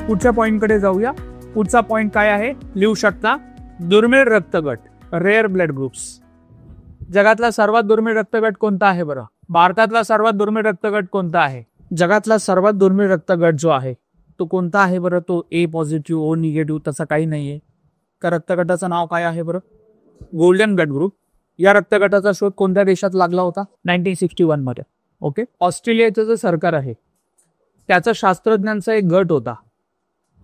पुढच्या पॉइंटकडे जाऊया. पुढचा पॉइंट काय आहे लिहू शकता, दुर्मिळ रक्तगट, रेअर ब्लड ग्रुप्स. जगातला सर्वात दुर्मिळ रक्तगट कोणता आहे बरं? भारतातला सर्वात दुर्मिळ रक्तगट कोणता आहे? जगातला सर्वात दुर्मिळ रक्तगट जो आहे तो कोणता आहे बरं? तो ए पॉझिटिव्ह, ओ निगेटिव्ह तसा काही नाहीये. त्या रक्तगटाचं नाव काय आहे बरं? Golden blood group. या रक्तगटाचा शोध कोणत्या देशात लागला होता? 1961 मध्ये. ओके. ऑस्ट्रेलियाचं जे सरकार आहे त्याचा शास्त्रज्ञांचा एक गट होता,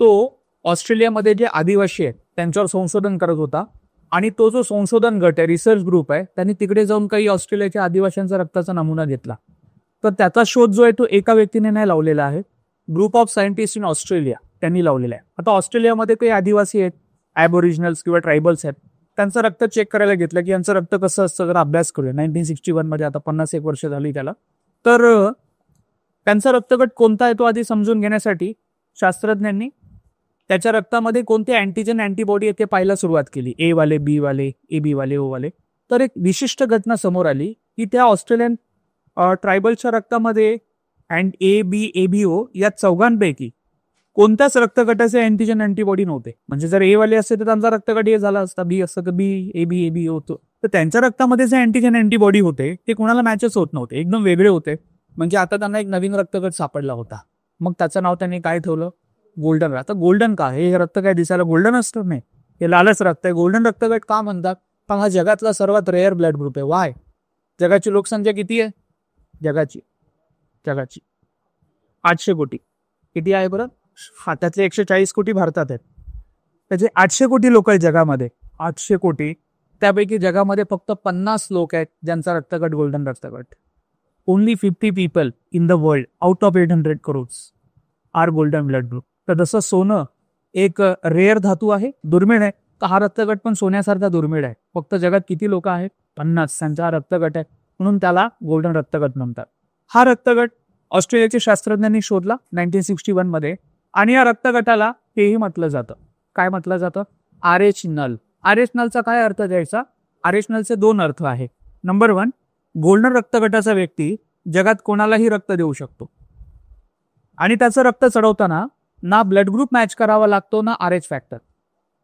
तो ऑस्ट्रेलियामध्ये जे आदिवासी आहेत त्यांच्यावर संशोधन करत होता. आणि तो जो संशोधन गट आहे, रिसर्च ग्रुप आहे, त्यांनी तिकडे जाऊन काही ऑस्ट्रेलियाच्या आदिवासींचा रक्ताचा नमुना घेतला. तर त्याचा शोध जो आहे तो एका व्यक्तीने नाही लावलेला आहे, group of scientist in Australia त्यांनी लावलेला आहे. आता ऑस्ट्रेलियामध्ये काही आदिवासी आहेत, ॲबोरिजिनल्स किंवा ट्रायबल्स आहेत, त्यांचं रक्त चेक करायला घेतलं की यांचं रक्त कसं असतं जरा अभ्यास करूया. 1961 मध्ये, आता 51 वर्ष झाली त्याला. तर त्यांचा रक्तगट कोणता आहे तो आधी समजून घेण्यासाठी शास्त्रज्ञांनी त्याच्या रक्तामध्ये कोणते अँटीजन अँटीबॉडी आहे ते पाहायला सुरुवात केली. ए वाले, बी वाले, ए बी वाले, ओ वाले. तर एक विशिष्ट घटना समोर आली की त्या ऑस्ट्रेलियन ट्रायबलच्या रक्तामध्ये ए बी, ए बी, ओ या चौघांपैकी कोणत्याच रक्तगटाचे अँटीजन अँटीबॉडी नव्हते. म्हणजे जर ए वाले असते तर त्यांचा रक्तगट ए झाला असता, बी असतं तर बी, ए बी होतो. तर त्यांच्या रक्तामध्ये जे अँटीजन अँटीबॉडी होते ते कोणाला मॅचच होत नव्हते, एकदम वेगळे होते. म्हणजे आता त्यांना एक नवीन रक्तगट सापडला होता. मग त्याचं नाव त्यांनी काय ठेवलं? गोल्डन. आता गोल्डन का? हे रक्त काय दिसायला गोल्डन असतं? नाही, हे लालच रक्त आहे. गोल्डन रक्तगट का म्हणतात? पण हा जगातला सर्वात रेअर ब्लड ग्रुप आहे. वाय? जगाची लोकसंख्या किती आहे? जगाची 800 कोटी. किती आहे बरं? त्यातले 140 कोटी भारतात आहेत. त्याचे 800 कोटी लोक आहेत जगामध्ये. 800 कोटी. त्यापैकी जगामध्ये फक्त 50 लोक आहेत ज्यांचा रक्तगट गोल्डन रक्तगट. Only 50 people in the world out of 800 crores are golden blood group. तर जसं सोनं एक रेअर धातू आहे, दुर्मिळ आहे, तर हा रक्तगट पण सोन्यासारखा दुर्मिळ आहे. फक्त जगात किती लोक आहेत? 50. त्यांचा हा रक्तगट आहे, म्हणून त्याला गोल्डन रक्तगट म्हणतात. हा रक्तगट ऑस्ट्रेलियाच्या शास्त्रज्ञांनी शोधला 1961 मध्ये. आणि या रक्तगटाला हेही म्हटलं जातं. काय म्हटलं जातं? RH null. RH नलचा काय अर्थ द्यायचा? RH नलचे 2 अर्थ आहे. नंबर 1, गोल्डन रक्तगटाचा व्यक्ती जगात कोणालाही रक्त देऊ शकतो आणि त्याचं रक्त चढवताना ना ब्लड ग्रुप मॅच करावा लागतो ना RH फॅक्टर.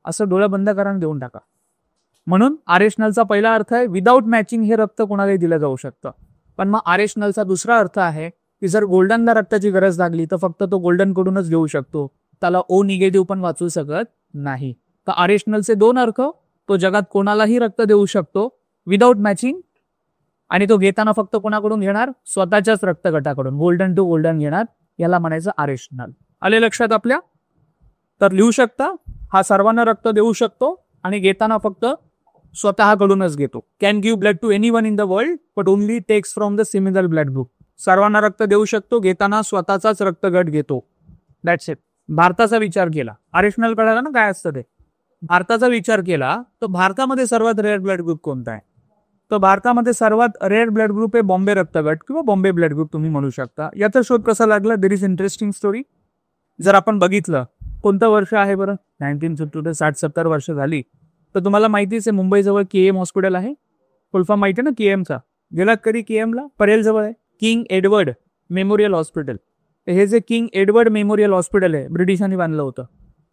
असं डोळा बंद करा आणि देऊन टाका. म्हणून RH नलचा पहिला अर्थ आहे विदाऊट मॅचिंग हे रक्त कोणालाही दिलं जाऊ शकतं. पण मग RH नलचा दुसरा अर्थ आहे की जर गोल्डनला रक्ताची गरज लागली तर फक्त तो गोल्डन कडूनच घेऊ शकतो, त्याला ओ निगेटिव्ह पण वाचू शकत नाही. तर RH नलचे 2 अर्थ, तो जगात कोणालाही रक्त देऊ शकतो विदाऊट मॅचिंग, आणि तो घेताना फक्त कोणाकडून घेणार? स्वतःच्याच रक्तगटाकडून. गोल्डन टू गोल्डन घेणार, याला म्हणायचं RH नल. आले लक्षात आपल्या? तर लिहू शकता, हा सर्वांना रक्त देऊ शकतो आणि घेताना फक्त स्वतःकडूनच घेतो. Can give blood to anyone in the world but only takes from the similar blood group. सर्वांना रक्त देऊ शकतो, घेताना स्वतःचाच रक्तगट घेतो. That's it. भारताचा विचार केला, RH नल कळाला ना काय असतं ते. भारताचा विचार केला तर भारतामध्ये सर्वात रेअर ब्लड ग्रुप कोणता आहे? तर भारतामध्ये सर्वात रेअर ब्लड ग्रुप आहे बॉम्बे रक्तगट किंवा बॉम्बे ब्लड ग्रुप तुम्ही म्हणू शकता. याचा शोध कसा लागला? There is interesting story. जर आपण बघितलं कोणतं वर्ष आहे बरं? 1950. 60-70 वर्ष झाली. तर तुम्हाला माहितीच आहे मुंबईजवळ KM हॉस्पिटल आहे. फुलफॉर्म माहिती आहे ना KMचा? गेलात कधी KMला? परेल जवळ आहे किंग एडवर्ड मेमोरियल हॉस्पिटल. हे जे किंग एडवर्ड मेमोरियल हॉस्पिटल आहे ब्रिटिशांनी बांधलं होतं.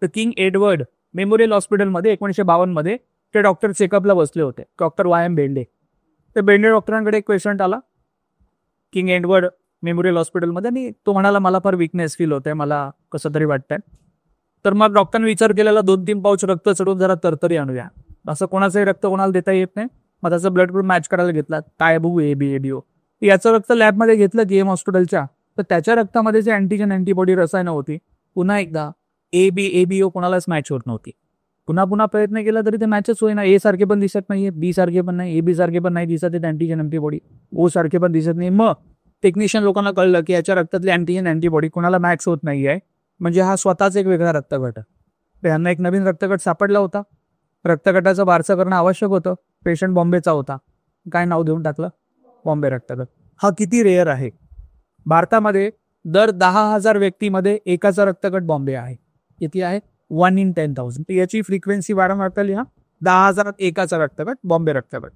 तर किंग एडवर्ड मेमोरियल हॉस्पिटलमध्ये 1952 मध्ये ते डॉक्टर चेकअपला बसले होते, डॉक्टर YM बेंडे. तर बेंडे डॉक्टरांकडे एक पेशंट आला किंग एडवर्ड मेमोरियल हॉस्पिटलमध्ये आणि तो म्हणाला मला फार विकनेस फील होत आहे, मला कसं तरी वाटतंय. तर मग डॉक्टरने विचार केलेला 2-3 पाऊच रक्त चढून जरा तरतरी आणूया. असं कोणाचंही रक्त कोणाला देता येत नाही. मग त्याचं ब्लड ग्रुप मॅच करायला घेतला, टायबू ABO. याचं रक्त लॅबमध्ये घेतलं KM हॉस्पिटलच्या. तर त्याच्या रक्तामध्ये जे अँटीजन अँटीबॉडी रसायनं होती, पुन्हा एकदा ABO कोणालाच मॅच होत नव्हती. पुन्हा प्रयत्न केला तरी ते मॅचच होईना. A सारखे पण दिसत नाहीये, B सारखे पण नाही, AB सारखे पण नाही दिसत आहेत अँटीजन अँटीबॉडी, O सारखे पण दिसत नाही. मग टेक्निशियन लोकांना कळलं की याच्या रक्तातले अँटीजन अँटीबॉडी कोणाला मॅच होत नाहीये, म्हणजे हा स्वतःच एक वेगळा रक्तगट. तर यांना एक नवीन रक्तगट सापडला होता. रक्तगटाचं बारसं करणं आवश्यक होतं. पेशंट बॉम्बेचा होता. काय नाव देऊन टाकलं? बॉम्बे रक्तगट. हा किती रेअर आहे? भारतामध्ये दर 10,000 व्यक्तीमध्ये एकाचा रक्तगट बॉम्बे आहे. किती आहे? 1 in 10,000. तर याची फ्रिक्वेन्सी वारंवारता लिहा. 10,000 एकाचा रक्तगट बॉम्बे रक्तगट.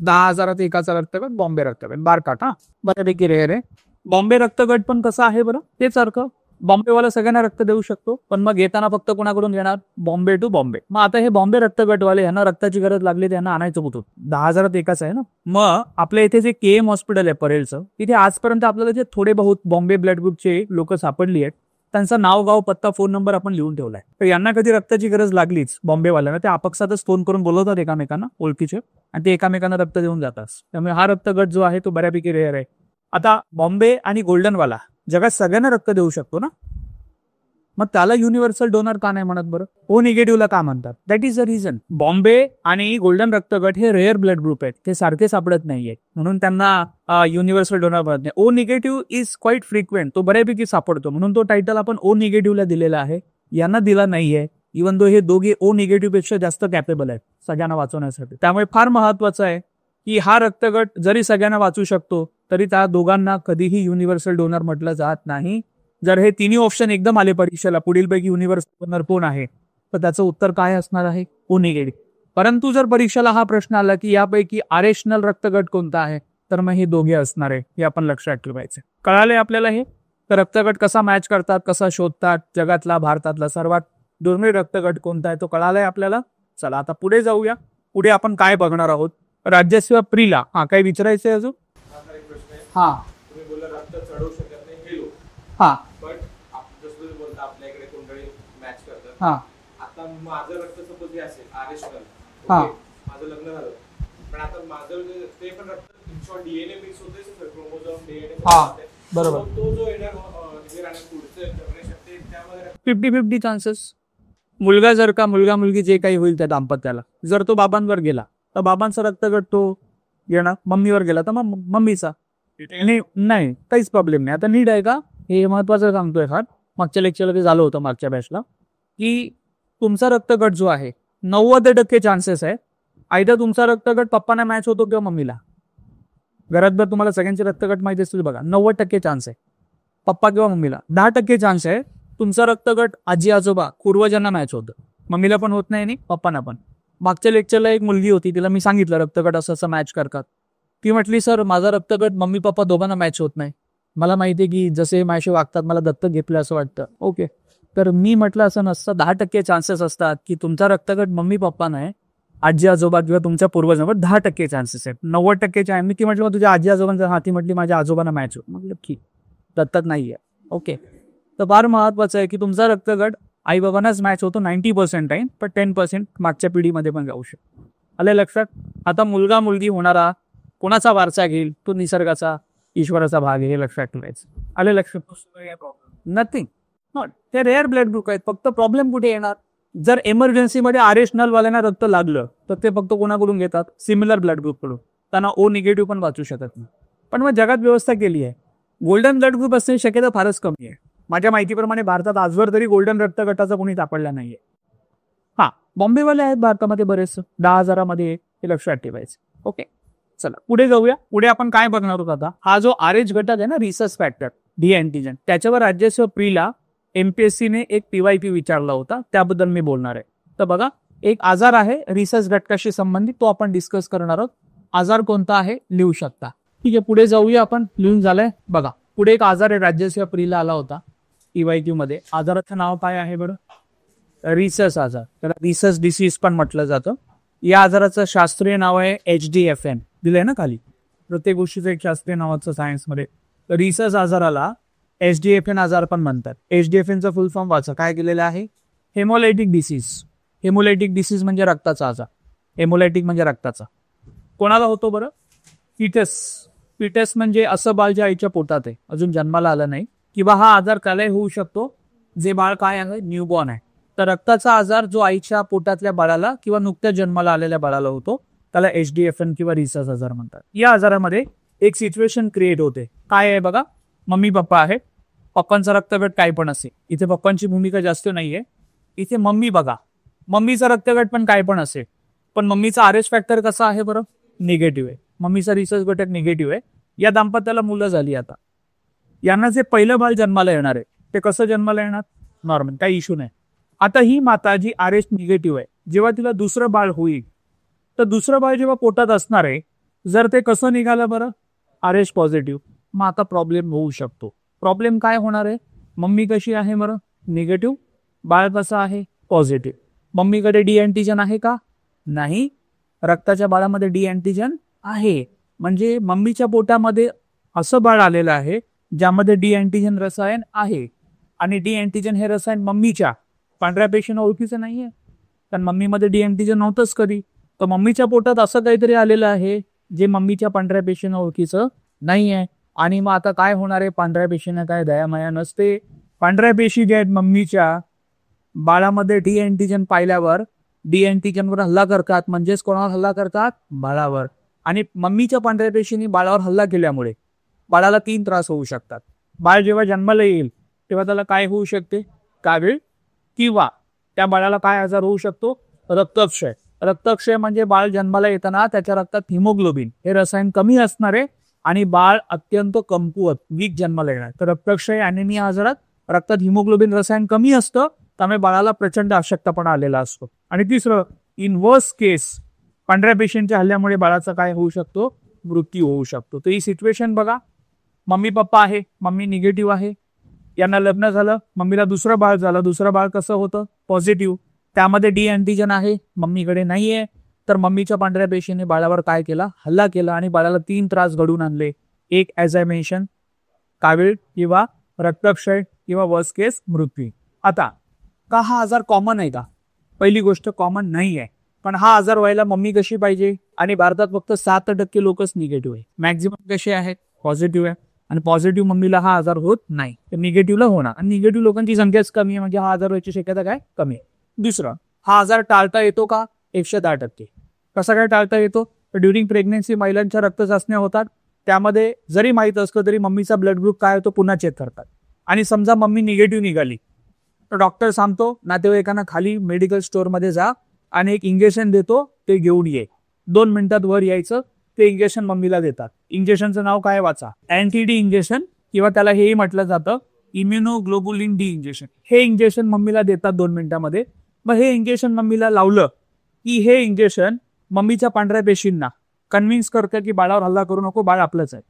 10,000 एकाचा रक्तगट बॉम्बे रक्तगट. बारकाट. हा बऱ्यापैकी रेअर आहे. बॉम्बे रक्तगट पण कसं आहे बरं? तेच अर्थ बॉम्बेवाला सगळ्यांना रक्त देऊ शकतो, पण मग येताना फक्त कोणाकडून घेणार? बॉम्बे टू बॉम्बे. मग आता हे बॉम्बे रक्तगटवाले यांना रक्ताची गरज लागली, त्यांना आणायचं कुठून? 10,000 एकाच आहे ना. मग आपल्या इथे जे KM हॉस्पिटल आहे परेलचं, तिथे आजपर्यंत आपल्याला जे थोडे बहुत बॉम्बे ब्लड ग्रुपचे लोक सापडली आहेत, त्यांचं नाव, गाव, पत्ता, फोन नंबर आपण लिहून ठेवलाय. तर यांना कधी रक्ताची गरज लागलीच बॉम्बेवाल्यांना, ते आपापसातच फोन करून बोलवतात एकामेकांना, ओळखीचे, आणि ते एकामेकांना रक्त देऊन जातात. त्यामुळे हा रक्तगट जो आहे तो बऱ्यापैकी रेअर आहे. आता बॉम्बे आणि गोल्डनवाला जगात सगळ्यांना रक्त देऊ शकतो ना, मग त्याला युनिव्हर्सल डोनर का नाही म्हणत बरं? ओ निगेटिव्हला का म्हणतात? That is the reason. Bombay आणि गोल्डन रक्तगट हे रेअर ब्लड ग्रुप आहेत, ते सारखे सापडत नाहीये, म्हणून त्यांना युनिव्हर्सल डोनर म्हणत नाही. ओ निगेटिव्ह इज क्वाईट फ्रिक्वेंट, तो बऱ्यापैकी सापडतो, म्हणून तो टायटल आपण ओ निगेटिव्हला दिलेला आहे, यांना दिला नाहीये. इव्हन दो हे दोघे ओ निगेटिव्ह पेक्षा जास्त कॅपेबल आहेत सगळ्यांना वाचवण्यासाठी. त्यामुळे फार महत्वाचं आहे की हा रक्तगट जरी सगळ्यांना वाचू शकतो, तरी त्या दोघांना कधीही युनिव्हर्सल डोनर म्हटलं जात नाही. जर हे तिन्ही ऑप्शन एकदम आले परीक्षेला, पुढीलपैकी युनिव्हर्सल डोनर कोण आहे, तर त्याचं उत्तर काय असणार आहे? ओ निगेटिव्ह. परंतु जर परीक्षेला हा प्रश्न आला की यापैकी आरेशनल रक्तगट कोणता आहे, तर मग हे दोघे असणार आहे, हे आपण लक्षात ठेवायचं. कळालंय आपल्याला हे? तर रक्तगट कसा मॅच करतात, कसा शोधतात, जगातला भारतातला सर्वात दुर्मिळ रक्तगट कोणता आहे तो कळालाय आपल्याला. चला आता पुढे जाऊया. पुढे आपण काय बघणार आहोत? राज्यसेवा प्रीला काय विचारायचंय अजून? हा रक्त चढवू शकत नाही हे लोक, हा बट जसं तुम्ही बोलता आपल्या इकडे कुंडळी मॅच करतात. हा आता माझं रक्त सपोज हे असेल आरेशनल, हा माझं लग्न झालं, पण आता माझं ते पण रक्त DNA मिक्स होते, क्रोमोझोम DNA. हा बरोबर. तो जो येणार पुढचं जनरेशन ते त्यामध्ये 50-50 चान्सेस. मुलगा जर का मुलगा मुलगी जे काही होईल त्या दाम्पत्याला, जर तो बाबांवर गेला तर बाबांचा रक्तगट तो येणार, मम्मीवर गेला तर मग मम्मीचा. नाही काहीच प्रॉब्लेम नाही. आता नीट आहे का? हे महत्वाचं सांगतोय फार. मागच्या लेक्चरला ते झालं होतं मागच्या बॅचला, की तुमचा रक्तगट जो आहे 90% चान्सेस आहे आयदर तुमचा रक्तगट पप्पांना मॅच होतो किंवा मम्मीला. घरात तुम्हाला सगळ्यांचे रक्तगट माहिती असतील बघा, 90% चान्स आहे पप्पा किंवा मम्मीला. 10% चान्स आहे तुमचा रक्तगट आजी आजोबा पूर्वजांना मॅच होतं, मम्मीला पण होत नाही आणि पप्पांना पण. मागच्या लेक्चरला एक मुलगी होती, तिला मी सांगितलं रक्तगट असं असं मॅच करतात. ती म्हटली सर माझा रक्तगट मम्मी पप्पा दोघांना मॅच होत नाही, मला माहिती आहे की जसे माझ्याशी वागतात मला दत्तक घेतलं असं वाटतं. ओके, तर मी म्हटलं असं नसतं. 10% चान्सेस असतात की तुमचा रक्तगट मम्मी पप्पा नाही, आजी आजोबा किंवा तुमच्या पूर्वजांवर 10% चान्सेस आहेत. 90% आहे. मी ती म्हटलं तुझ्या आजी आजोबांचा, हा ती म्हटली माझ्या आजोबांना मॅच होत. म्हटलं ठीक, दत्तक नाहीये. ओके, तर फार महत्वाचं आहे की तुमचा रक्तगट आई बाबांनाच मॅच होतो 90% टाइम, पण 10% मागच्या पिढीमध्ये पण जाऊ शकतो. आले लक्षात? आता मुलगा मुलगी होणारा कोणाचा वारसा घेईल, तो निसर्गाचा ईश्वराचा भाग आहे, हे लक्षात ठेवायचं. आले लक्षात? Nothing, not. ते रेअर ब्लड ग्रुप आहेत. फक्त प्रॉब्लेम कुठे येणार? जर इमर्जन्सीमध्ये आरेशनल वाल्यांना रक्त लागलं तर ते फक्त कोणाकडून घेतात? सिमिलर ब्लड ग्रुप कडून. त्यांना ओ निगेटिव्ह पण वाचू शकत नाही. पण मग जगात व्यवस्था केली आहे, गोल्डन ब्लड ग्रुप असण्याची शक्यता फारच कमी आहे. माझ्या माहितीप्रमाणे भारतात आजवर तरी गोल्डन रक्तगटाचा कोणी सापडला नाहीये. हा, बॉम्बेवाले आहेत भारतामध्ये बरेच, 10,000 हे लक्षात ठेवायचं. ओके, चला पुढे जाऊया. पुढे आपण काय बघणार आहोत आता? हा जो RH घटक आहे ना, रिसर्च फॅक्टर डी अँटीजन, त्याच्यावर राज्यसेवा प्रीला MPSCने एक PYQ विचारला होता, त्याबद्दल मी बोलणार आहे. तर बघा, एक आजार आहे रिसर्च घटकाशी संबंधित, तो आपण डिस्कस करणार आहोत. आजार कोणता आहे लिहू शकता. ठीक आहे, पुढे जाऊया आपण. लिहून झालंय बघा. पुढे एक आजार आहे राज्यसेवा प्रीला आला होता PYQ मध्ये. आजाराचं नाव काय आहे बरं? रिसर्च आजार, त्याला रिसर्च डिसीज पण म्हटलं जातं. या आजाराचं शास्त्रीय नाव आहे HDFN, दिलंय ना खाली. प्रत्येक गोष्टीचं एक शास्त्रीय नावाचं सायन्समध्ये. तर रिसर्च आजाराला HDFN आजार पण म्हणतात. HDFNचा फुल फॉर्म वाचा, काय केलेलं आहे? हेमोलायटिक डिसीज. हेमोलायटिक डिसीज म्हणजे रक्ताचा आजार. हेमोलायटिक म्हणजे रक्ताचा. कोणाला होतो बरं? फिटस. फिटस म्हणजे असं बाळ जे आईच्या पोटात आहे, अजून जन्माला आलं नाही, किंवा हा आजार त्यालाही होऊ शकतो जे बाळ काय आहे? न्यूबॉर्न आहे. तर रक्ताचा आजार जो आईच्या पोटातल्या बाळाला किंवा नुकत्या जन्माला आलेल्या बाळाला होतो, त्याला HDFN किंवा रिसर्च आजार म्हणतात. या आजारामध्ये एक सिच्युएशन क्रिएट होते. काय आहे बघा, मम्मी पप्पा आहे, पप्पांचा रक्तगट काय पण असे, इथे पप्पांची भूमिका जास्त नाहीये. इथे मम्मी बघा, मम्मीचा रक्तगट पण काय पण असेल, पण मम्मीचा RH फॅक्टर कसा आहे बरं? निगेटिव्ह आहे. मम्मीचा रिसर्च घटक निगेटिव्ह आहे. या दाम्पत्याला मुलं झाली. आता यांना जे पहिलं बाळ जन्माला येणार आहे ते कसं जन्माला येणार? नॉर्मल, काही इश्यू नाही. आता ही माता जी RH निगेटिव्ह आहे, जेव्हा तिला दुसरं बाळ होईल, तर दुसरं बाळ जेव्हा पोटात असणार आहे, जर ते कसं निघालं बरं? RH पॉझिटिव्ह, मग आता प्रॉब्लेम होऊ शकतो. प्रॉब्लेम काय होणार आहे? मम्मी कशी आहे बरं? निगेटिव्ह. बाळ कसं आहे? पॉझिटिव्ह. मम्मीकडे डी अँटीजन आहे का? नाही. रक्ताच्या बाळामध्ये डी अँटीजन आहे. म्हणजे मम्मीच्या पोटामध्ये असं बाळ आलेलं आहे ज्यामध्ये डी अँटीजन रसायन आहे. आणि डी अँटीजन हे रसायन मम्मीच्या पांढऱ्या पेशींना ओळखीचं नाहीये, कारण मम्मीमध्ये डी अँटीजन नव्हतंच कधी. तर मम्मीच्या पोटात असं काहीतरी आलेलं आहे जे मम्मीच्या पांढऱ्या पेशींना ओळखीचं नाहीये. आणि मग आता काय होणार आहे? पांढऱ्या पेशींना काय दयामाया नसते. पांढऱ्या पेशी ज्या आहेत मम्मीच्या बाळामध्ये डी अँटीजन पाहिल्यावर डी अँटीजनवर हल्ला करतात. म्हणजेच कोणावर हल्ला करतात? बाळावर. आणि मम्मीच्या पांढऱ्या पेशींनी बाळावर हल्ला केल्यामुळे बाळाला 3 त्रास होऊ शकतात. बाळ जेव्हा जन्माला येईल तेव्हा त्याला काय होऊ शकते? कावीळ, किंवा त्या बाळाला काय आजार होऊ शकतो? रक्तक्षय. रक्तक्षय म्हणजे बाळ जन्माला येताना त्याच्या रक्तात हिमोग्लोबिन हे रसायन कमी असणार आहे आणि बाळ अत्यंत कमकुवत वीक जन्माला येणार. तर रक्तक्षय ॲनिमिया आजारात रक्तात हिमोग्लोबिन रसायन कमी असतं, त्यामुळे बाळाला प्रचंड अशक्तपणा आलेला असतो. आणि तिसरं, इन वर्स्ट केस पांढऱ्या पेशींच्या हल्ल्यामुळे बाळाचा काय होऊ शकतो? मृत्यू होऊ शकतो. तर ही सिच्युएशन बघा. मम्मी पप्पा आहे, मम्मी निगेटिव्ह आहे, यांना लग्न झालं, मम्मीला दुसरं बाळ झालं. दुसरं बाळ कसं होतं? पॉझिटिव्ह. त्यामध्ये डी अँटीजन आहे, मम्मीकडे नाहीये. तर मम्मीच्या पांढऱ्या पेशीने बाळावर काय केला? हल्ला केला आणि बाळाला 3 त्रास घडून आणले. एक ॲज आय मेन्शन कावीळ किंवा रक्तक्षय किंवा वर्स्ट केस मृत्यू. आता का हा आजार कॉमन आहे का? पहिली गोष्ट कॉमन नाही आहे. पण हा आजार व्हायला मम्मी कशी पाहिजे? आणि भारतात फक्त 7% लोकच निगेटिव्ह आहे. मॅक्झिमम कसे आहेत? पॉझिटिव्ह आहे. आणि पॉझिटिव्ह मम्मीला हा आजार होत नाही, तर निगेटिव्हला होणार. आणि निगेटिव्ह लोकांची संख्याच कमी आहे, म्हणजे हा आजार व्हायची शक्यता काय? कमी आहे. दुसरं, हा आजार टाळता येतो का? 110%. कसा काय टाळता येतो? तर ड्युरिंग प्रेग्नन्सी महिलांच्या रक्त चाचण्या होतात. त्यामध्ये जरी माहीत असलं तरी मम्मीचा ब्लड ग्रुप काय होतो पुन्हा चेक करतात. आणि समजा मम्मी निगेटिव्ह निघाली तर डॉक्टर सांगतो नातेवाईकांना खाली मेडिकल स्टोअरमध्ये जा आणि एक इंजेक्शन देतो, ते घेऊन ये. 2 मिनिटात वर यायचं, ते इंजेक्शन मम्मीला देतात. इंजेक्शनचं नाव काय? वाचा. अँटी डी इंजेक्शन, किंवा त्याला हेही म्हटलं जातं इम्युनोग्लोबुलिन डी इंजेक्शन. हे इंजेक्शन मम्मीला देतात 2 मिनिटांमध्ये. मग हे इंजेक्शन मम्मीला लावलं की हे इंजेक्शन मम्मीच्या पांढऱ्या पेशींना कन्व्हिन्स करतं की बाळावर हल्ला करू नको, बाळ आपलंच आहे,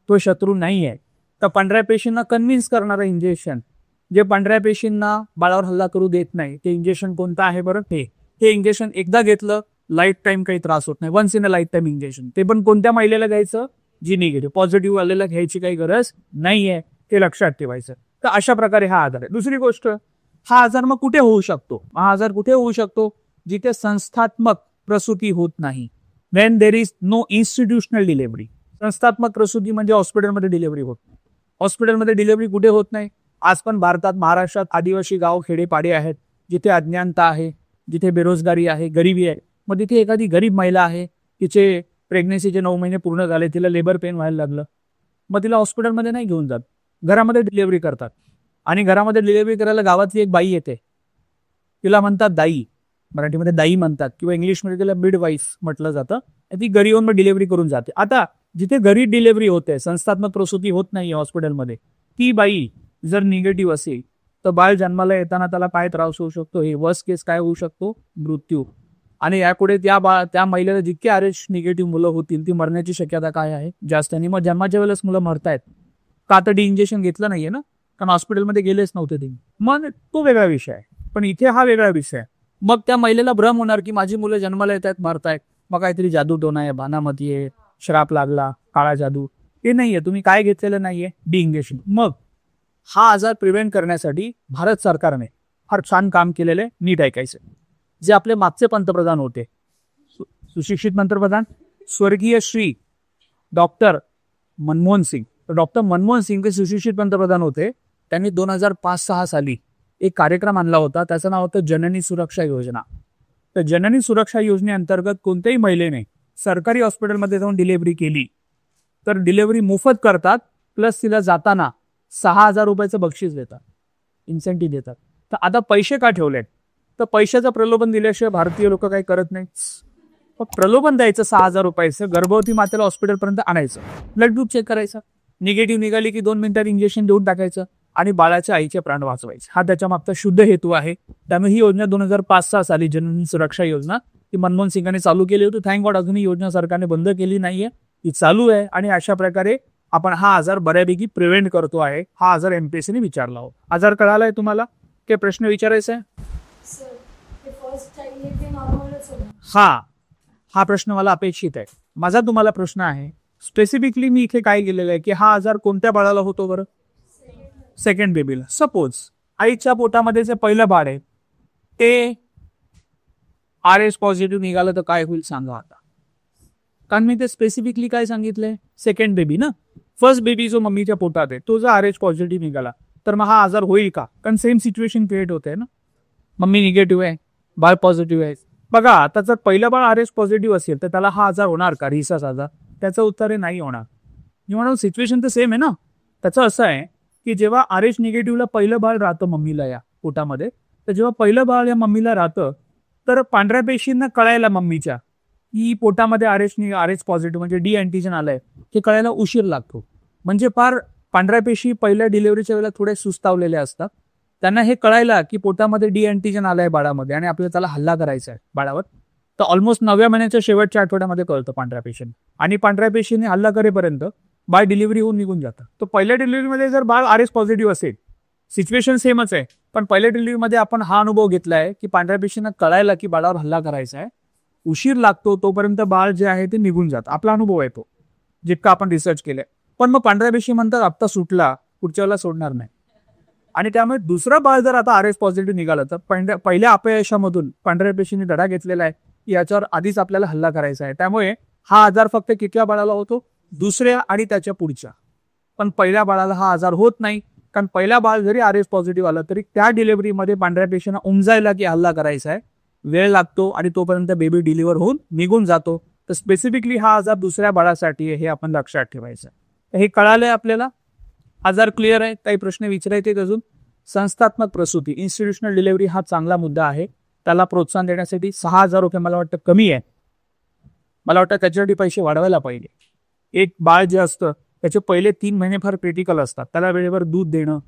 तो शत्रू नाही आहे. तर पांढऱ्या पेशींना कन्व्हिन्स करणारं इंजेक्शन जे पांढऱ्या पेशींना बाळावर हल्ला करू देत नाही, ते इंजेक्शन कोणतं आहे बरं? हे इंजेक्शन एकदा घेतलं लाईफ टाईम काही त्रास होत नाही. Once in a life time injection. ते पण कोणत्या महिलेला घ्यायचं? जी निगेटिव्ह. पॉझिटिव्ह वालेला घ्यायची काही गरज नाहीये, ते लक्षात ठेवायचं. तर अशा प्रकारे हा आजार आहे. दुसरी गोष्ट, हा आजार मग कुठे होऊ शकतो? हा आजार कुठे होऊ शकतो? जिथे संस्थात्मक प्रसूती होत नाही. When there is no institutional delivery. संस्थात्मक प्रसूती म्हणजे हॉस्पिटलमध्ये डिलिव्हरी होत नाही. हॉस्पिटलमध्ये डिलिव्हरी कुठे होत नाही? आज पण भारतात, महाराष्ट्रात आदिवासी गाव खेडेपाडे आहेत जिथे अज्ञानता आहे, जिथे बेरोजगारी आहे, गरिबी आहे. मग तिथे एखादी गरीब महिला आहे, तिचे प्रेग्नन्सीचे 9 महिने पूर्ण झाले, तिला लेबर पेन व्हायला लागलं, मग तिला हॉस्पिटलमध्ये नाही घेऊन जात, घरामध्ये डिलिव्हरी करतात. आणि घरामध्ये डिलिव्हरी करायला गावातली एक बाई येते, तिला म्हणतात दाई, मराठीमध्ये दाई म्हणतात, किंवा इंग्लिशमध्ये तिला मिडवाईफ म्हटलं जातं. ती घरी येऊन मग डिलिव्हरी करून जाते. आता जिथे घरी डिलिव्हरी होते, संस्थात्मक प्रसूती होत नाही हॉस्पिटलमध्ये, ती बाई जर निगेटिव्ह असेल तर बाळ जन्माला येताना त्याला काय त्रास होऊ शकतो? हे वर्स्ट केस काय होऊ शकतो? मृत्यू. आणि यापुढे त्या महिलेला जितके RH निगेटिव्ह मुलं होतील ती मरण्याची शक्यता काय आहे? जास्त. आणि मग जन्माच्या वेळेस मुलं मरतायत का? तर डी इंजेक्शन घेतलं नाहीये ना, कारण हॉस्पिटलमध्ये गेलेच नव्हते ते. मग तो वेगळा विषय आहे. पण इथे हा वेगळा विषय आहे. मग त्या महिलेला भ्रम होणार की माझी मुलं जन्माला येत आहेत, मरतायत, मग काहीतरी जादू टोना आहे, भानामती आहे, श्राप लागला, काळा जादू. ते नाहीये. तुम्ही काय घेतलेलं नाहीये? D injection. मग हा आजार प्रिव्हेंट करण्यासाठी भारत सरकारने फार छान काम केलेलं आहे. नीट ऐकायचं. जे आपले मागचे पंतप्रधान होते, सुशिक्षित पंतप्रधान स्वर्गीय श्री डॉक्टर मनमोहन सिंग. डॉक्टर मनमोहन सिंग हे सुशिक्षित पंतप्रधान होते. त्यांनी 2005-06 साली एक कार्यक्रम आणला होता, त्याचं नाव होतं जननी सुरक्षा योजना. तर जननी सुरक्षा योजनेअंतर्गत कोणत्याही महिलेने सरकारी हॉस्पिटलमध्ये जाऊन डिलिव्हरी केली तर डिलिव्हरी मोफत करतात, प्लस तिला जाताना 6,000 रुपयाचं बक्षीस देतात, इन्सेंटिव्ह देतात. तर आता पैसे का ठेवलेत? तर पैशाचं प्रलोभन दिल्याशिवाय भारतीय लोक काही करत नाहीत. प्रलोभन द्यायचं 6,000 रुपयाचं, गर्भवती मातेला हॉस्पिटलपर्यंत आणायचं, ब्लड ग्रुप चेक करायचा, निगेटिव्ह निघाली की 2 मिनिटात इंजेक्शन देऊन टाकायचं आणि बाळाच्या आईचे प्राण वाचवायचे. हा त्याच्या मागचा शुद्ध हेतू आहे. त्यामुळे ही योजना 2005-06 साली जननी सुरक्षा योजना ती मनमोहन सिंगांनी चालू केली होती. थँक गॉड अजूनही योजना सरकारने बंद केली नाहीये, ती चालू आहे. आणि अशा प्रकारे आपण हा आजार बऱ्यापैकी प्रिव्हेंट करतो आहे. हा आजार एमपीएससीने विचारला हो. आजार कळालाय तुम्हाला? काही प्रश्न विचारायचा आहे? हा प्रश्न मला अपेक्षित आहे. माझा तुम्हाला प्रश्न आहे, स्पेसिफिकली मी इथे काय केलेलं आहे की हा आजार कोणत्या बाळाला होतो बरं? सेकंड बेबीला. सपोज आईच्या पोटामध्ये जे पहिलं बाळ आहे ते RH पॉझिटिव्ह निघालं तर काय होईल सांगा आता. कारण मी ते स्पेसिफिकली काय सांगितलंय, सेकंड बेबी ना. फर्स्ट बेबी जो मम्मीच्या पोटात आहे तो जर RH पॉझिटिव्ह निघाला तर मग हा आजार होईल का? कारण सेम सिच्युएशन क्रिएट होते ना. मम्मी निगेटिव्ह आहे, बाळ पॉझिटिव्ह आहे. बघा आता जर पहिलं बाळ RH पॉझिटिव्ह असेल तर त्याला हा आजार होणार का, रिसाच आजार? त्याचं उत्तर आहे नाही होणार. म्हणून सिच्युएशन तर सेम आहे ना. त्याचं असं आहे की जेव्हा RH निगेटिव्हला पहिलं बाळ राहतं मम्मीला या पोटामध्ये, तर जेव्हा पहिलं बाळ या मम्मीला राहतं तर पांढऱ्या पेशींना कळायला मम्मीच्या की पोटामध्ये RH पॉझिटिव्ह म्हणजे डी अँटीजन आलंय हे कळायला उशीर लागतो. म्हणजे फार पांढऱ्या पेशी पहिल्या डिलिव्हरीच्या वेळेला थोडे सुस्तावलेल्या असतात. त्यांना हे कळायला की पोटामध्ये डी अँटीजन आलाय बाळामध्ये आणि आपल्याला त्याला हल्ला करायचा आहे बाळावर, तर ऑलमोस्ट 9व्या महिन्याच्या शेवटच्या आठवड्यामध्ये कळतं पांढऱ्या पेशीने. आणि पांढऱ्या पेशीने हल्ला करेपर्यंत बाळ डिलिव्हरी होऊन निघून जातं. तर पहिल्या डिलिव्हरीमध्ये जर बाळ RH पॉझिटिव्ह असेल, सिच्युएशन सेमच आहे, पण पहिल्या डिलिव्हरीमध्ये आपण हा अनुभव घेतलाय की पांढऱ्या पेशींना कळायला की बाळावर हल्ला करायचा आहे, उशीर लागतो, तोपर्यंत बाळ जे आहे ते निघून जातं. आपला अनुभव आहे तो, जितका आपण रिसर्च केलाय. पण मग पांढऱ्या पेशी म्हणतात आत्ता सुटला, पुढच्या वेळेला सोडणार नाही. आणि त्यामुळे दुसरं बाळ जर आता RH पॉझिटिव्ह निघालं तर पहिल्या अपयशामधून पांढऱ्या पेशीने धडा घेतलेला आहे की याच्यावर आधीच आपल्याला हल्ला करायचा आहे. त्यामुळे हा आजार फक्त कितव्या बाळाला होतो? दुसऱ्या आणि त्याच्या पुढच्या. पण पहिल्या बाळाला हा आजार होत नाही, कारण पहिला बाळ जरी RH पॉझिटिव्ह आलं तरी त्या डिलिव्हरीमध्ये पांढऱ्या पेशींना उमजायला की हल्ला करायचा आहे, वेळ लागतो आणि तोपर्यंत बेबी डिलिव्हर होऊन निघून जातो. तर स्पेसिफिकली हा आजार दुसऱ्या बाळासाठी आहे, हे आपण लक्षात ठेवायचं. हे कळालंय आपल्याला? आजार क्लिअर आहे? काही प्रश्न विचारायचे अजून? संस्थात्मक प्रसूती, इन्स्टिट्यूशनल डिलिव्हरी हा चांगला मुद्दा आहे. त्याला प्रोत्साहन देण्यासाठी 6,000 रुपये मला वाटतं कमी आहे. मला वाटतं त्याच्यासाठी पैसे वाढवायला पाहिजे. एक बाळ जे असतं त्याचे पहिले 3 महिने फार क्रिटिकल असतात. त्याला वेळेवर दूध देणं,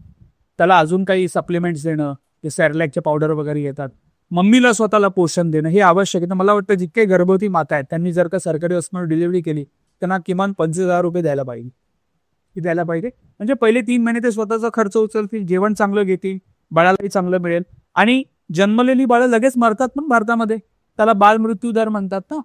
त्याला अजून काही सप्लिमेंट्स देणं, ते सॅरलॅकचे पावडर वगैरे येतात, मम्मीला स्वतःला पोषण देणं हे आवश्यक आहे. तर मला वाटतं जितके गर्भवती माता आहेत त्यांनी जर का सरकारी हॉस्पिटल डिलिव्हरी केली त्यांना किमान 25,000 रुपये द्यायला पाहिजे. म्हणजे पहिले 3 महिने ते स्वतःचा खर्च उचलतील, जेवण चांगलं घेतील, बाळालाही चांगलं मिळेल. आणि जन्मलेली बाळं लगेच मरतात पण भारतामध्ये, त्याला बाळ मृत्यू दर म्हणतात ना,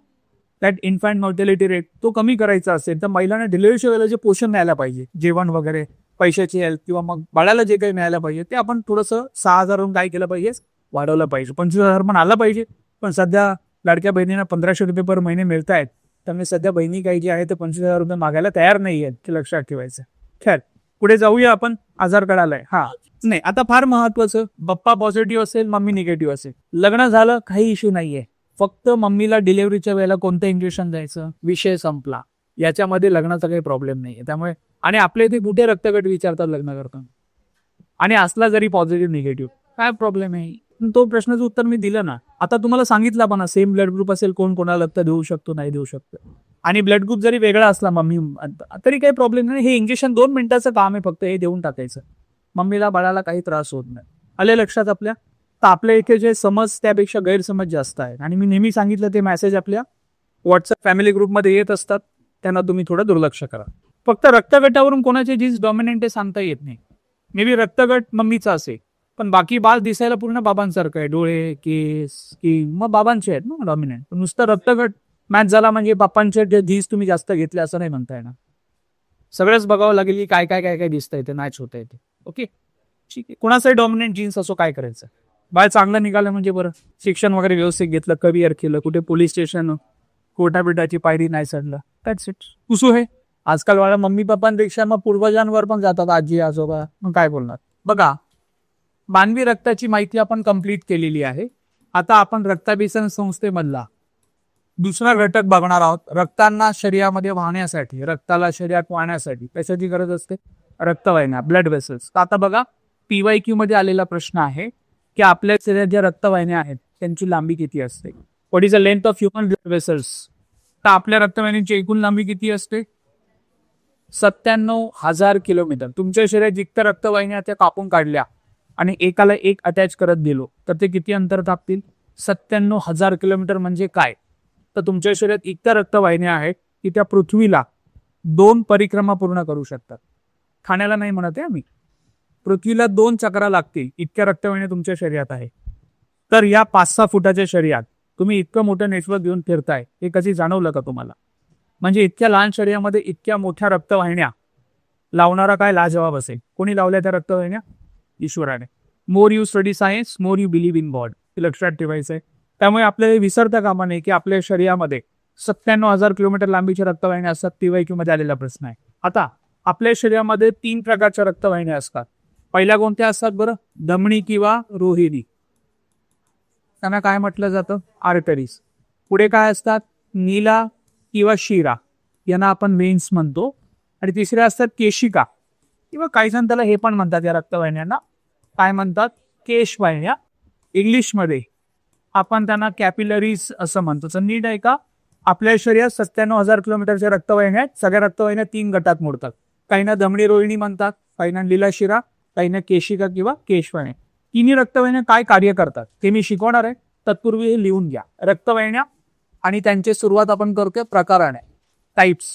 दॅट इन्फॅन्ट मॉर्टॅलिटी रेट, तो कमी करायचा असेल तर महिलांना डिलिव्हरीच्या वेळेला जे पोषण मिळायला पाहिजे, जेवण वगैरे, पैशाची हेल्प किंवा मग बाळाला जे काही मिळायला पाहिजे ते आपण थोडंसं 6,000 काय केलं पाहिजे, वाढवलं पाहिजे. 25,000 पण आला पाहिजे. पण सध्या लाडक्या बहिणींना 1,500 रुपये पर महिने मिळत आहेत, त्यामुळे सध्या बहिणी काही जे आहे ते 25,000 रुपये मागायला तयार नाही आहेत, ते लक्षात ठेवायचं. खैर, पुढे जाऊया आपण. आजार कळालाय? हा नाही, आता फार महत्वाचं, पप्पा पॉझिटिव्ह असेल, मम्मी निगेटिव्ह असेल, लग्न झालं काही इश्यू नाहीये. फक्त मम्मीला डिलिव्हरीच्या वेळेला कोणतं इंजेक्शन द्यायचं, विषय संपला. याच्यामध्ये लग्नाचा काही प्रॉब्लेम नाहीये. त्यामुळे आणि आपल्या इथे कुठे रक्तगट विचारतात लग्न करताना, आणि असला जरी पॉझिटिव्ह निगेटिव्ह काय प्रॉब्लेम आहे, तो प्रश्नाचं उत्तर मी दिलं ना. आता तुम्हाला सांगितलं पण सेम ब्लड ग्रुप असेल, कोण कोणाला रक्त देऊ शकतो, नाही देऊ शकतो. आणि ब्लड ग्रुप जरी वेगळा असला मम्मी तरी काही प्रॉब्लेम नाही. हे इंजेक्शन 2 मिनिटाचं काम आहे, फक्त हे देऊन टाकायचं, मम्मीला बाळाला काही त्रास होत नाही. आले लक्षात आपल्या? तर आपल्या इथे जे समज त्यापेक्षा गैरसमज जास्त आहेत. आणि मी नेहमी सांगितलं ते मेसेज आपल्या व्हॉट्सअप फॅमिली ग्रुपमध्ये येत असतात, त्यांना तुम्ही थोडं दुर्लक्ष करा. फक्त रक्तगटावरून कोणाचे जीन्स डॉमिनंट आहे सांगता येत नाही. मे बी रक्तगट मम्मीचा असेल पण बाकी बाळ दिसायला पूर्ण बाबांसारखं आहे, डोळे, केस, की मग बाबांचे आहेत ना डॉमिनंट. नुसतं रक्तगट मॅच झाला म्हणजे बापांचे धीस तुम्ही जास्त घेतले असं नाही म्हणता येणार. सगळंच बघावं लागेल की काय काय काय काय दिसतंय ते, मॅच होत आहे ते. ओके, ठीक आहे. कोणाचाही डॉमिनंट जीन्स असो, काय करायचं, बाळ चांगलं निघालं म्हणजे बरं. शिक्षण वगैरे व्यवस्थित घेतलं, करिअर केलं, कुठे पोलीस स्टेशन कोर्टाबिटाची पायरी नाही चढलं, दॅट्स इट. कुसू हे आजकाल बाळा मम्मी पप्पांपेक्षा मग पूर्वजांवर पण जातात, आजी आजोबा, मग काय बोलणार. बघा, मानवी रक्ताची माहिती आपण कंप्लीट केलेली आहे. आता आपण रक्ताभिसरण संस्थेमधला दुसरा घटक बघणार आहोत. रक्तांना शरीरामध्ये वाहण्यासाठी, रक्ताला शरीरात वाहण्यासाठी कशाची गरज असते? रक्तवाहिन्या, ब्लड वेसल्स. आता बघा, PYQ मध्ये आलेला प्रश्न आहे की आपल्या शरीरात ज्या रक्तवाहिन्या आहेत त्यांची लांबी किती असते? What is the length of human blood vessels? तर आपल्या रक्तवाहिन्यांची एकूण लांबी किती असते? 97,000 किलोमीटर. तुमच्या शरीरात जितक्या रक्तवाहिन्या त्या कापून काढल्या आणि एकाला एक अटॅच करत गेलो तर ते किती अंतर कापतील? 97,000 किलोमीटर. म्हणजे काय? तर तुमच्या शरीरात इतक्या रक्तवाहिन्या आहेत की त्या पृथ्वीला 2 परिक्रमा पूर्ण करू शकतात. खाण्याला नाही म्हणत आहे आम्ही. पृथ्वीला 2 चक्रा लागतील इतक्या रक्तवाहिन्या तुमच्या शरीरात आहे. तर या 5-6 फुटाच्या शरीरात तुम्ही इतकं मोठं नेटवर्क घेऊन फिरताय, हे कधी जाणवलं का तुम्हाला? म्हणजे इतक्या लहान शरीरामध्ये इतक्या मोठ्या रक्तवाहिन्या लावणारा काय लाजवाब असेल. कोणी लावल्या त्या रक्तवाहिन्या? ईश्वराने. More you study science, more you believe in God. हे लक्षात ठेवायचं आहे. त्यामुळे आपल्याला विसरता कामा नये की आपल्या शरीरामध्ये 97,000 किलोमीटर लांबीच्या रक्तवाहिन्या असतात. PYQ मध्ये आलेला प्रश्न आहे. आता आपल्या शरीरामध्ये 3 प्रकारच्या रक्तवाहिन्या असतात. पहिल्या कोणत्या असतात बरं? धमनी किंवा रोहिणी. त्यांना काय म्हटलं जातं? आर्टरीज. पुढे काय असतात? नीला किंवा शिरा, यांना आपण वेन्स म्हणतो. आणि तिसऱ्या असतात केशिका, किंवा काही जण त्याला हे पण म्हणतात या रक्तवाहिन्यांना, काय म्हणतात? केशवाहिन्या. इंग्लिशमध्ये आपण त्यांना कॅपिलरीज असं म्हणतो. तर नीट आहे का? आपल्या शरीरात 97,000 किलोमीटरच्या रक्तवाहिन्या आहेत. सगळ्या रक्तवाहिन्या 3 गटात मोडतात. काहींना धमनी रोहिणी म्हणतात, काहींना लीला शिरा, काहींना केशिका किंवा केशवाहिन्या. तिन्ही रक्तवाहिन्या काय कार्य करतात ते मी शिकवणार आहे. तत्पूर्वी हे लिहून घ्या. रक्तवाहिन्या आणि त्यांची सुरुवात आपण करतोय प्रकाराने. टाइप्स.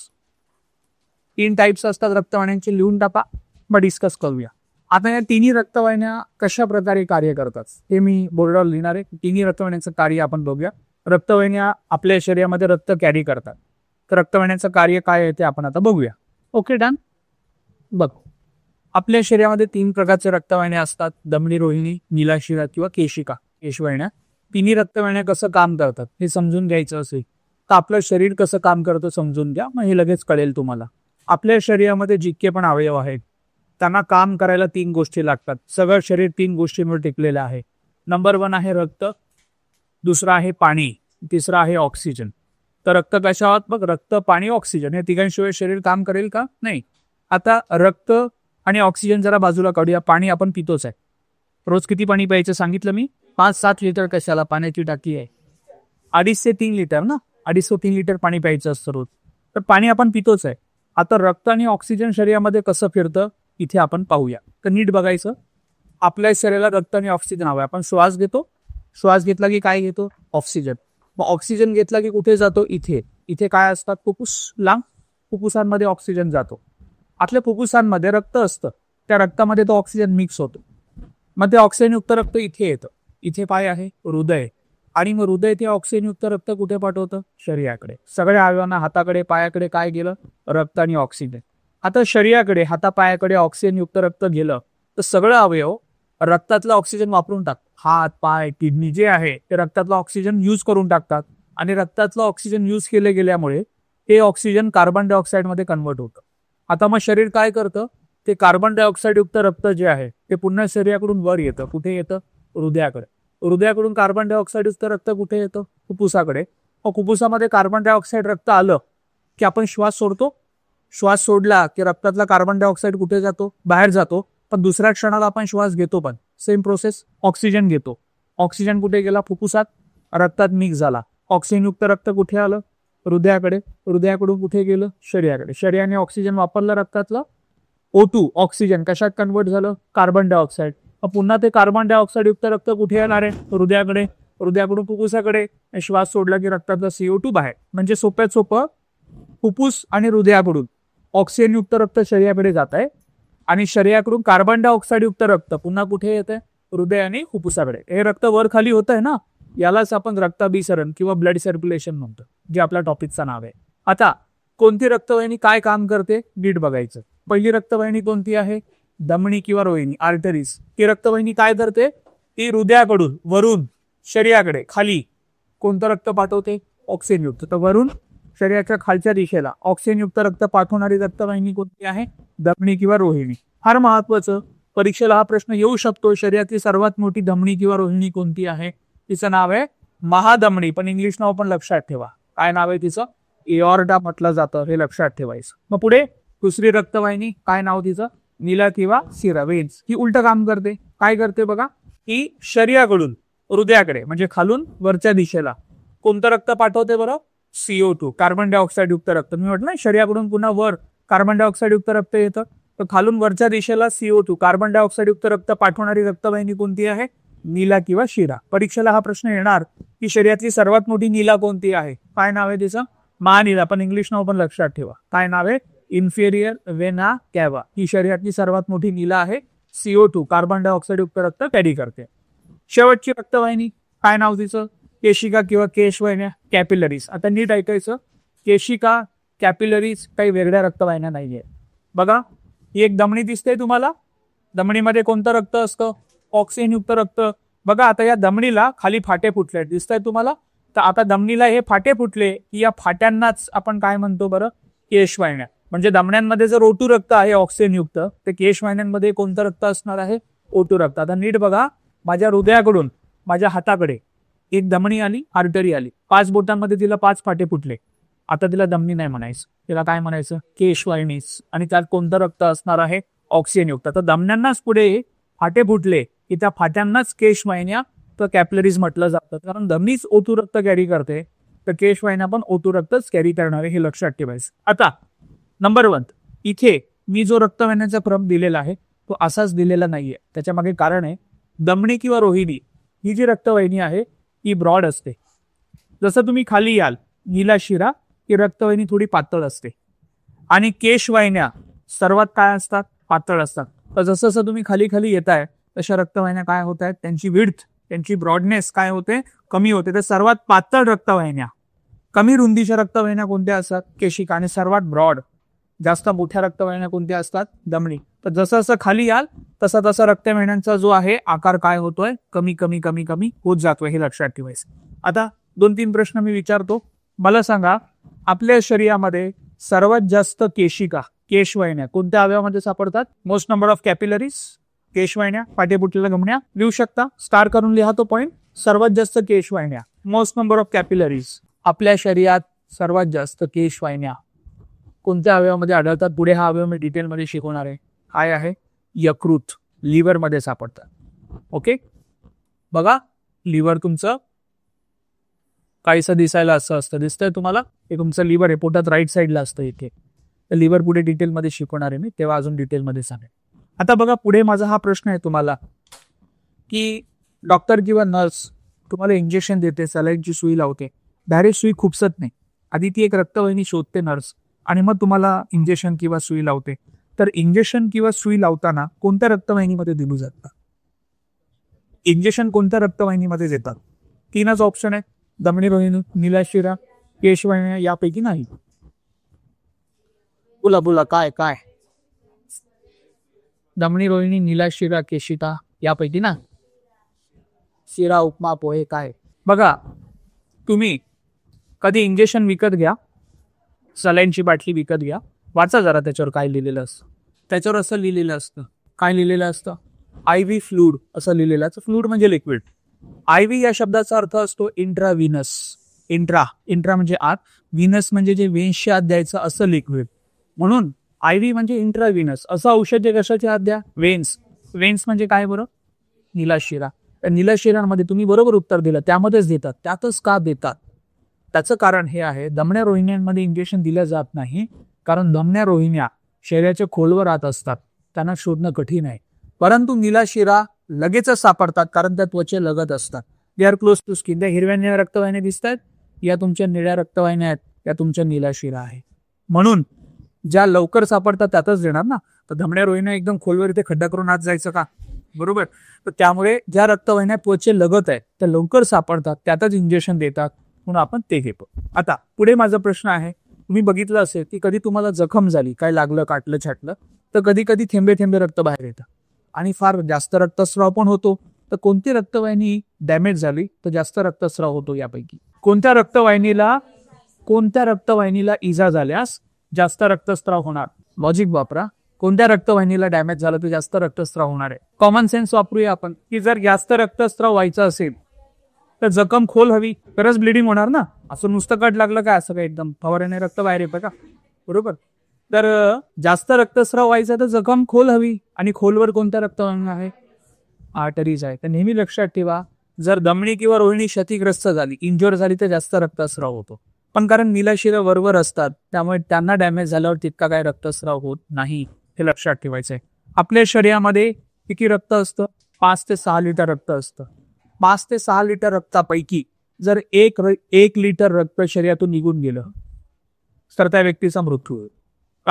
3 टाइप्स असतात रक्तवाहिन्यांचे. लिहून टाका, मग डिस्कस करूया. आता या तिन्ही रक्तवाहिन्या कशा प्रकारे कार्य करतात हे मी बोर्डावर लिहिणार आहे. तिन्ही रक्तवाहिन्यांचं कार्य आपण बघूया. रक्तवाहिन्या आपल्या शरीरामध्ये रक्त कॅरी करतात. तर रक्तवाहिन्यांचं कार्य काय आहे ते आपण आता बघूया. Okay, done. बघ, आपल्या शरीरामध्ये 3 प्रकारच्या रक्तवाहिन्या असतात. धमनी रोहिणी, नीलाशिरा किंवा केशिका, केशवाहिन्या. तिन्ही रक्तवाहिन्या कसं काम करतात हे समजून घ्यायचं असेल तर आपलं शरीर कसं काम करतं समजून घ्या, मग हे लगेच कळेल तुम्हाला. आपल्या शरीरामध्ये जितके पण अवयव आहेत त्यांना काम करायला 3 गोष्टी लागतात. सगळं शरीर 3 गोष्टींवर टिकलेलं आहे. नंबर 1 आहे रक्त, दुसरा आहे पाणी, तिसरा आहे ऑक्सिजन. तर रक्त कशावर? बघ, रक्त, पाणी, ऑक्सिजन या तिघांशिवाय शरीर काम करेल का? नाही. आता रक्त आणि ऑक्सिजन जरा बाजूला काढूया. पाणी आपण पितोच आहे. रोज किती पाणी प्यायचं सांगितलं मी? 5-7 लिटर. कशाला? पाण्याची टाकी आहे. 2.5 ते 3 लिटर ना, 2.5 ते 3 लिटर पाणी प्यायचं असतं रोज. तर पाणी आपण पितोच आहे. आता रक्त आणि ऑक्सिजन शरीरामध्ये कसं फिरतं इथे आपण पाहूया. तर नीट बघायचं. आपल्या शरीराला रक्त आणि ऑक्सिजन हवं आहे. आपण श्वास घेतो. श्वास घेतला की काय घेतो? ऑक्सिजन. मग ऑक्सिजन घेतला की कुठे जातो? इथे. इथे काय असतात? फुफ्फुस, लांब. फुफ्फुसांमध्ये ऑक्सिजन जातो. आपल्या फुफ्फुसांमध्ये रक्त असतं. त्या रक्तामध्ये तो ऑक्सिजन मिक्स होतो. मग ते ऑक्सिजनयुक्त रक्त इथे येतं. इथे काय आहे? हृदय. आणि मग हृदय ते ऑक्सिजनयुक्त रक्त कुठे पाठवतं? शरीराकडे. सगळ्या अवयवांना, हाताकडे, पायाकडे काय गेलं? रक्त आणि ऑक्सिजन. आता शरीराकडे, हातापायाकडे ऑक्सिजनयुक्त रक्त गेलं तर सगळं अवयव रक्तातलं ऑक्सिजन वापरून टाकतात. हात, पाय, किडनी जे आहे ते रक्तातलं ऑक्सिजन यूज करून टाकतात. आणि रक्तातलं ऑक्सिजन यूज केले गेल्यामुळे हे ऑक्सिजन कार्बन डायऑक्साईडमध्ये कन्वर्ट होतं. आता मग शरीर काय करतं? ते कार्बन डायऑक्साईड युक्त रक्त जे आहे ते पुन्हा शरीराकडून वर येतं. कुठे येतं? हृदयाकडे. हृदयाकडून कार्बन डायऑक्साईड युक्त रक्त कुठे येतं? फुफ्फुसाकडे. मग फुफ्फुसामध्ये कार्बन डायऑक्साईड रक्त आलं की आपण श्वास सोडतो. श्वास सोडला की रक्तातला कार्बन डायऑक्साईड कुठे जातो? बाहेर जातो. पण दुसऱ्या क्षणाला आपण श्वास घेतो पण. Same process. ऑक्सिजन घेतो. ऑक्सिजन कुठे गेला? फुफ्फुसात. रक्तात मिक्स झाला. ऑक्सिजनयुक्त रक्त कुठे आलं? हृदयाकडे. हृदयाकडून कुठे गेलं? शरीराकडे. शरीराने ऑक्सिजन वापरलं रक्तातलं. O2 ऑक्सिजन कशात कन्वर्ट झालं? Carbon dioxide. पुन्हा ते कार्बन डायऑक्साईड युक्त रक्त कुठे येणार आहे? हृदयाकडे. हृदयाकडून फुफ्फुसाकडे. श्वास सोडला की रक्तातला CO2 बाहेर. म्हणजे सोप्यात सोपं, फुफ्फुस आणि हृदयाकडून ऑक्सिजनयुक्त रक्त शरीराकडे जात आहे आणि शरीराकडून कार्बन डायऑक्साईड युक्त रक्त पुन्हा कुठे येत आहे? हृदय आणि फुफ्फुसाकडे. हे रक्त वर खाली होत आहे ना, यालाच आपण रक्ताभिसरण किंवा ब्लड सर्क्युलेशन म्हणतो, जे आपल्या टॉपिकचं नाव आहे. आता कोणती रक्तवाहिनी काय काम करते नीट बघायचं. पहिली रक्तवाहिनी कोणती आहे? धमनी किंवा रोहिणी, आर्टरीज. ती रक्तवाहिनी काय करते? ती हृदयाकडून वरून शरीराकडे खाली कोणतं रक्त पाठवते? ऑक्सिजनयुक्त. तर वरून शरीराच्या खालच्या दिशेला ऑक्सिजनयुक्त रक्त पाठवणारी रक्तवाहिनी कोणती आहे? धमनी किंवा रोहिणी. फार महत्वाचं, परीक्षेला हा प्रश्न येऊ शकतो. शरीरातली सर्वात मोठी धमनी किंवा रोहिणी कोणती आहे? तिचं नाव आहे महाधमनी. पण इंग्लिश नाव पण लक्षात ठेवा. काय नाव आहे तिचं? एऑर्टा म्हटलं जातं. हे लक्षात ठेवायचं. मग पुढे दुसरी रक्तवाहिनी काय नाव तिचं? नीला किंवा शिरा, वेन्स. ही उलट काम करते. काय करते बघा? ही शरीराकडून हृदयाकडे म्हणजे खालून वरच्या दिशेला कोणतं रक्त पाठवते बरं? CO2 कार्बन डायऑक्साईड युक्त रक्त. मी म्हटलं शरीराकडून पुन्हा वर कार्बन डायऑक्साईड युक्त रक्त येतं. तर खालून वरच्या दिशेला CO2 कार्बन डायऑक्साईड युक्त रक्त पाठवणारी रक्तवाहिनी कोणती आहे? नीला किंवा शिरा. परीक्षेला हा प्रश्न येणार की शरीरातली सर्वात मोठी नीला कोणती आहे? काय नाव आहे तिचं? महानीला. पण इंग्लिश नाव पण लक्षात ठेवा. काय नाव आहे? इन्फेरियर वेना कॅवा ही शरीरातली सर्वात मोठी नीला आहे. CO2 कार्बन डायऑक्साईड युक्त रक्त कॅरी करते. शेवटची रक्तवाहिनी काय नाव तिचं? केशिका किंवा केशवाहिन्या, कॅपिलरीज. आता नीट ऐकायचं, केशिका कॅपिलरीज काही वेगळ्या रक्तवाहिन्या नाहीये. बघा ही एक धमनी दिसते तुम्हाला. धमनीमध्ये कोणतं रक्त असतं? ऑक्सिजन युक्त रक्त. बघा आता या धमनीला खाली फाटे फुटले दिसत आहेत तुम्हाला. तर आता धमनीला हे फाटे फुटले की या फाट्यांनाच आपण काय म्हणतो बरं? केशवाहिन्या. म्हणजे धमन्यांमध्ये जर O2 रक्त आहे ऑक्सिजन युक्त, तर केशवाहिन्यांमध्ये कोणतं रक्त असणार आहे? O2 रक्त. आता नीट बघा, माझ्या हृदयाकडून माझ्या हाताकडे एक धमनी आली, आर्टरी आली. 5 बोटांमध्ये तिला 5 फाटे फुटले. आता तिला धमनी नाही म्हणायचं, तिला काय म्हणायचं? केशवाहिनीस. आणि त्यात कोणतं रक्त असणार आहे? ऑक्सिजन युक्त. तर धमन्यांनाच पुढे फाटे फुटले की त्या फाट्यांनाच केशवाहिन्या तर कॅपिलरीज म्हटलं जातं. कारण धमनीच O2 रक्त कॅरी करते, तर केशवाहिन्या पण O2 रक्तच कॅरी करणारे, हे लक्षात ठेवायचं. आता नंबर 1, इथे मी जो रक्तवाहिन्याचा क्रम दिलेला आहे तो असाच दिलेला नाहीये. त्याच्या मागे कारण आहे, धमनी किंवा रोहिणी ही जी रक्तवाहिनी आहे ही ब्रॉड असते. जसं तुम्ही खाली याल नीलाशिरा ही रक्तवाहिनी थोडी पातळ असते आणि केशवाहिन्या सर्वात काय असतात? पातळ असतात. तर जसं जसं तुम्ही खाली खाली येताय तशा रक्तवाहिन्या काय होत आहेत? त्यांची विड्थ, त्यांची ब्रॉडनेस काय होते? कमी होते. तर सर्वात पातळ रक्तवाहिन्या, कमी रुंदीच्या रक्तवाहिन्या कोणत्या असतात? केशिका. आणि सर्वात ब्रॉड, जास्त मोठ्या रक्तवाहिन्या कोणत्या असतात? धमनी. तर जसं जसं खाली याल तसा तसा रक्तवाहिन्यांचा जो आहे आकार काय होतोय? कमी कमी कमी कमी होत जातोय, हे लक्षात ठेवायचं. आता 2-3 प्रश्न मी विचारतो. मला सांगा, आपल्या शरीरामध्ये सर्वात जास्त केशिका, केशवाहिन्या कोणत्या अवयवामध्ये सापडतात? मोस्ट नंबर ऑफ कॅपिलरीज, केशवाहिन्या, पाठीपुटलेल्या धमन्या. लिहू शकता, स्टार करून लिहा तो पॉइंट. सर्वात जास्त केशवाहिन्या, मोस्ट नंबर ऑफ कॅपिलरीज. आपल्या शरीरात सर्वात जास्त केशवाहिन्या कोणत्या अवयवामध्ये आढळतात? पुढे हा अवयव मी डिटेलमध्ये शिकवणार आहे. काय आहे? यकृत, लिव्हर मध्ये सापडतात. ओके, बघा लिव्हर तुमचं काहीसं दिसायला असं असतं. दिसतंय तुम्हाला? हे तुमचं लिव्हर आहे, पोटात राईट साईडला असतं इथे. तर लिव्हर पुढे डिटेलमध्ये शिकवणार आहे मी, तेव्हा अजून डिटेलमध्ये सांगेन. आता बघा पुढे माझा हा प्रश्न आहे तुम्हाला, की डॉक्टर किंवा नर्स तुम्हाला इंजेक्शन देते, सलाईनची सुई लावते, डायरेक्ट सुई खुपसत नाही. आधी ती एक रक्तवाहिनी शोधते नर्स आणि मग तुम्हाला इंजेक्शन किंवा सुई लावते. तर इंजेक्शन किंवा सुई लावताना कोणत्या रक्तवाहिनीमध्ये दिलं जातं? इंजेक्शन कोणत्या रक्तवाहिनीमध्ये देतात? 3च ऑप्शन आहे, धमनी, रोहिणी, नीलाशिरा, केशवाहिन्या, यापैकी नाही. बोला बोला, काय काय? धमनी, रोहिणी, नीलाशिरा, केशिका, यापैकी ना? शिरा, उपमा, पोहे, काय? बघा, तुम्ही कधी इंजेक्शन विकत घ्या, सलाईनची बाटली विकत घ्या, वाचा जरा त्याच्यावर काय लिहिलेलं असतं. त्याच्यावर असं लिहिलेलं असतं, काय लिहिलेलं असतं? IV फ्लूड असं लिहिलेलं असतं. फ्लूड म्हणजे लिक्विड. IV या शब्दाचा अर्थ असतो इंट्राव्हिनस. इंट्रा म्हणजे आत, व्हिनस म्हणजे जे वेन्सच्या आत द्यायचं असं लिक्विड. म्हणून IV म्हणजे इंट्राव्हिनस. असं औषध जे कशाच्या आत द्या? वेन्स. वेन्स म्हणजे काय बरं? नीलाशिरा. त्या नीलाशिरांमध्ये तुम्ही बरोबर उत्तर दिलं, त्यामध्येच देतात. त्यातच का देतात? त्याचं कारण हे आहे, धमन्या रोहिण्यांमध्ये इंजेक्शन दिलं जात नाही, कारण धमन्या रोहिण्या शरीराच्या खोलवर आत असतात, त्यांना शोधणं कठीण आहे. परंतु नीलाशिरा लगेचच सापडतात, कारण त्या त्वचे लगत असतात. They are close to skin. त्या हिरव्या निळ्या रक्तवाहिन्या दिसत आहेत, या तुमच्या निळ्या रक्तवाहिन्या आहेत, त्या तुमच्या नीलाशिरा आहे. म्हणून ज्या लवकर सापडतात त्यातच देणार ना. तर धमन्या रोहिण्या एकदम खोलवर इथे खड्डा करून आत जायचं का? बरोबर. तर त्यामुळे ज्या रक्तवाहिन्या त्वचे लगत आहेत त्या लवकर सापडतात, त्यातच इंजेक्शन देतात, म्हणून आपण ते घेतो. आता पुढे माझा प्रश्न आहे, तुम्ही बघितलं असेल की कधी तुम्हाला जखम झाली, काय लागलं, काटलं छाटलं, तर कधी कधी थेंबे थेंबे रक्त बाहेर येतं आणि फार जास्त रक्तस्राव पण होतो. तर कोणती रक्तवाहिनी डॅमेज झाली तर जास्त रक्तस्राव होतो? यापैकी कोणत्या रक्तवाहिनीला इजा झाल्यास जास्त रक्तस्राव होणार? लॉजिक वापरा. कोणत्या रक्तवाहिनीला डॅमेज झालं तर जास्त रक्तस्राव होणार आहे? कॉमन सेन्स वापरूया आपण, की जर जास्त रक्तस्राव व्हायचा असेल तर जखम खोल हवी, तरच ब्लिडिंग होणार ना. असं नुसतं कट लागलं काय, असं काय एकदम फवाऱ्याने रक्त बाहेर येतं का? बरोबर. तर जास्त रक्तस्राव व्हायचा तर जखम खोल हवी, आणि खोलवर कोणत्या रक्तवाहिन्या आहे? आर्टरीज आहे. तर नेहमी लक्षात ठेवा, जर धमनी किंवा रोहिणी क्षतिग्रस्त झाली, इंज्युअर झाली, तर जास्त रक्तस्राव होतो. पण कारण नीलाशिरा वरवर असतात त्यामुळे त्यांना डॅमेज झाल्यावर तितका काय रक्तस्राव होत नाही, हे लक्षात ठेवायचं आहे. आपल्या शरीरामध्ये किती रक्त असतं? 5 ते 6 लिटर रक्त असतं. 5 ते 6 लिटर रक्तापैकी जर एक लिटर रक्त शरीरातून निघून गेलं तर त्या व्यक्तीचा मृत्यू होईल.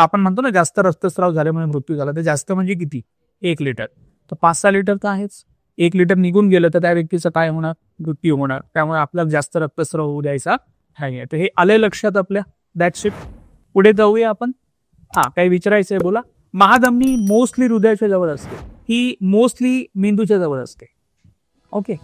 आपण म्हणतो ना जास्त रक्तस्राव झाल्यामुळे मृत्यू झाला, तर जास्त म्हणजे किती? 1 लिटर. तर 5-6 लिटर तर आहेच. 1 लिटर निघून गेलं तर त्या व्यक्तीचं काय होणार? मृत्यू होणार. त्यामुळे आपल्याला जास्त रक्तस्राव होऊ द्यायचा नाही. तर हे आले लक्षात आपल्या. That's it. पुढे जाऊया आपण. काही विचारायचंय बोला. महाधमनी मोस्टली हृदयाच्या जवळ असते, ही मोस्टली मेंदूच्या जवळ असते. ओके.